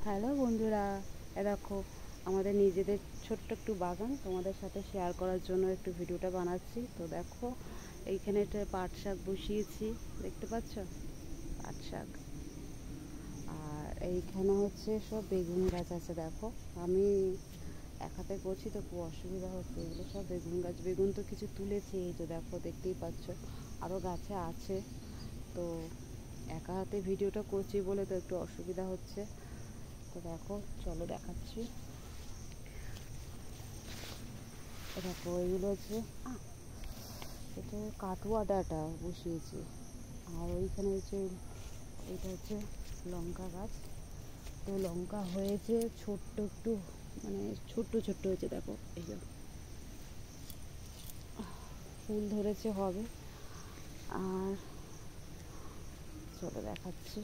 Hello বন্ধুরা, দেখো আমাদের নিজেদের ছোট্ট একটু বাগান তোমাদের সাথে শেয়ার করার জন্য একটু ভিডিওটা বানাচ্ছি। তো দেখো এইখানে একটা পাট শাক বসিয়েছি, দেখতে পাচ্ছ পাট শাক। আর এইখানে হচ্ছে সব বেগুন গাছ আছে। দেখো আমি এক হাতে করছি তো খুব অসুবিধা হচ্ছে। এগুলো সব বেগুন গাছ, বেগুন তো কিছু তুলেছি, এই তো দেখো দেখতেই পাচ্ছ, আরও গাছে আছে। তো একা হাতে ভিডিওটা করছি বলে তো একটু অসুবিধা হচ্ছে। তো দেখো চলো দেখাচ্ছি। দেখো এগুলো হচ্ছে এটা কাটুয়া ডাঁটা বসিয়েছি। আর ওইখানে হচ্ছে এটা হচ্ছে লঙ্কা গাছ। তো লঙ্কা হয়েছে ছোট্ট একটু, মানে ছোট্ট ছোট্ট হয়েছে। দেখো এই যে ফুল ধরেছে, হবে। আর চলো দেখাচ্ছি।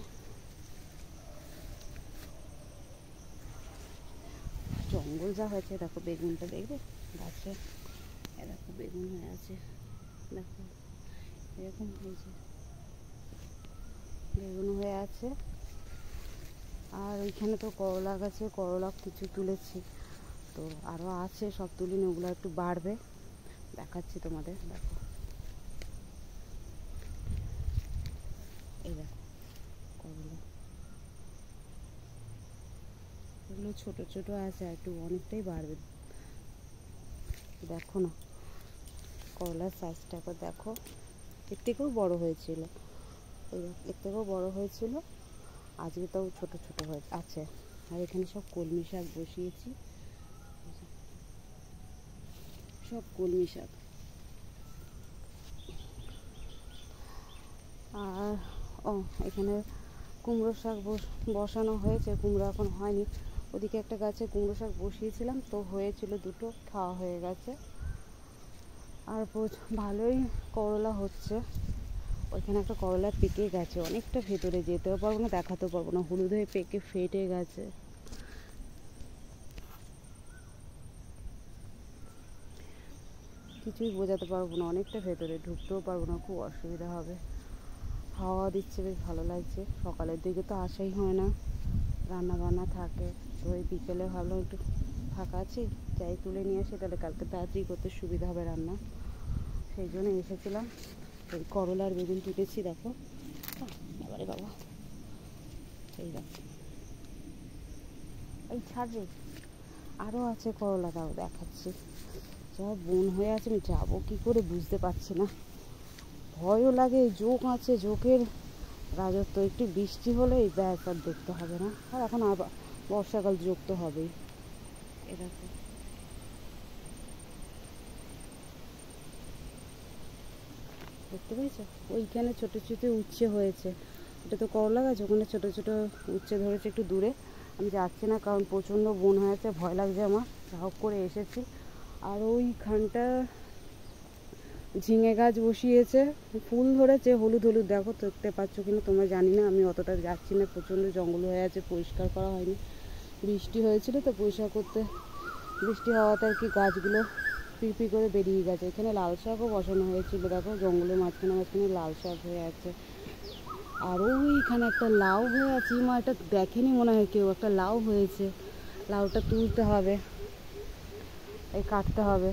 জঙ্গল যা হয়েছে, দেখো বেগুনটা দেখবে গাছে, দেখো বেগুন হয়ে আছে, দেখো এরকম হয়েছে, বেগুন হয়ে আছে। আর ওইখানে তো করলা গাছে করলা কিছু তুলেছি, তো আরও আছে, সব তুলিনি, ওগুলো একটু বাড়বে, দেখাচ্ছি তোমাদের। দেখো এই দেখো করলা, এগুলো ছোটো ছোটো আছে, একটু অনেকটাই বাড়বে। দেখো না করলার সাইজটা একবার দেখো, এর থেকেও বড়ো হয়েছিল, এর থেকেও বড়ো হয়েছিল, আজকে তাও ছোটো ছোটো হয়ে আছে। আর এখানে সব কলমি শাক বসিয়েছি, সব কলমি শাক। আর এখানে কুমড়ো শাক বসানো হয়েছে, কুমড়ো এখন হয়নি। ওদিকে একটা গাছে কুমড়ো শাক বসিয়েছিলাম, তো হয়েছিল দুটো, খাওয়া হয়ে গেছে। আর ভালোই করলা হচ্ছে। ওইখানে একটা করলা পেকে গেছে, অনেকটা ভেতরে, যেতেও পারবো না, দেখাতেও পারবো না, হলুদ হয়ে পেকে ফেটে গেছে। কিছুই বোঝাতে পারবো না, অনেকটা ভেতরে, ঢুকতেও পারবো না, খুব অসুবিধা হবে। হাওয়া দিচ্ছে, বেশ ভালো লাগছে। সকালের দিকে তো আসাই হয় না, রান্না বান্না থাকে। তো ওই বিকেলে ভাবলাম একটু ফাঁকা আছি, যাই তুলে নিয়ে আসি, তাহলে কালকে তাড়াতাড়ি করতে সুবিধা হবে রান্না, সেই জন্য এসেছিলাম। ওই করলার বেগুন তুলেছি, দেখো এবারে বাবা, এই দেখো এই ছাড়বে, আরও আছে করলা, তাও দেখাচ্ছি। যা বন হয়ে আছে, আমি যাবো কী করে বুঝতে পারছি না, ভয়ও লাগে। জোক আছে, জোকের রাজত্ব, একটু বৃষ্টি হলেই ব্যাস, আর দেখতে হবে না। আর এখন আবার বর্ষাকাল, জোক তো হবেই। এরকম দেখতে পেয়েছো, ওইখানে ছোটো ছোটো উচ্ছে হয়েছে, এটা তো করলা গাছ, ওখানে ছোটো ছোটো উচ্ছে ধরেছে একটু দূরে। আমি যাচ্ছি না, কারণ প্রচণ্ড বন হয়ে আছে, ভয় লাগছে আমার, সাহস করে এসেছি। আর ওইখানটা ঝিঙে গাছ বসিয়েছে, ফুল ধরেছে হলুদ হলুদ, দেখো দেখতে পাচ্ছ কিনা তোমরা জানি না, আমি অতটা যাচ্ছি না, প্রচণ্ড জঙ্গল হয়ে আছে, পরিষ্কার করা হয়নি, বৃষ্টি হয়েছিল তো পরিষ্কার করতে, বৃষ্টি হওয়াতে আর কি গাছগুলো পিপি করে বেরিয়ে গেছে। এখানে লাল শাকও বসানো হয়েছিল, দেখো জঙ্গলের মাঝখানে মাঝখানে লাল শাক হয়ে আছে। আর ওইখানে একটা লাউ হয়ে আছে, মা এটা দেখেনি মনে হয় কেউ, একটা লাউ হয়েছে, লাউটা তুলতে হবে, এই কাটতে হবে।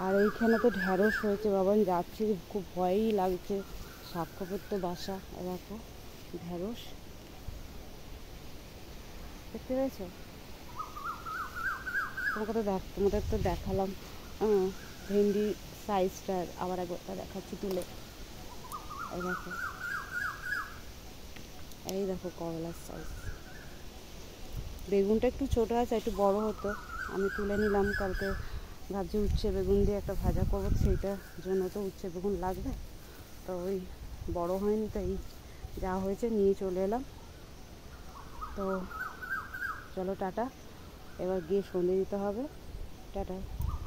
আর এইখানে তো ঢ্যাঁড়স হয়েছে, বাবা যাচ্ছি, খুব ভয়ই লাগছে, সাপ খবর তো বাসা। দেখো ঢ্যাঁড়স দেখতে পেয়েছো, তোমাদের তো দেখালাম। ভেন্ডি সাইজটা আবার একবার দেখাচ্ছি তুলে, এই দেখো, এই দেখো করলার সাইজ। বেগুনটা একটু ছোটো আছে, একটু বড় হতো, আমি তুলে নিলাম। কালকে ভাবছি উচ্ছে বেগুন দিয়ে একটা ভাজা করবো, সেইটার জন্য তো উচ্ছে বেগুন লাগবে, তো ওই বড় হয়নি, তাই যা হয়েছে নিয়ে চলে এলাম। তো চলো টাটা, এবার গিয়ে সন্ধে দিতে হবে, টাটা।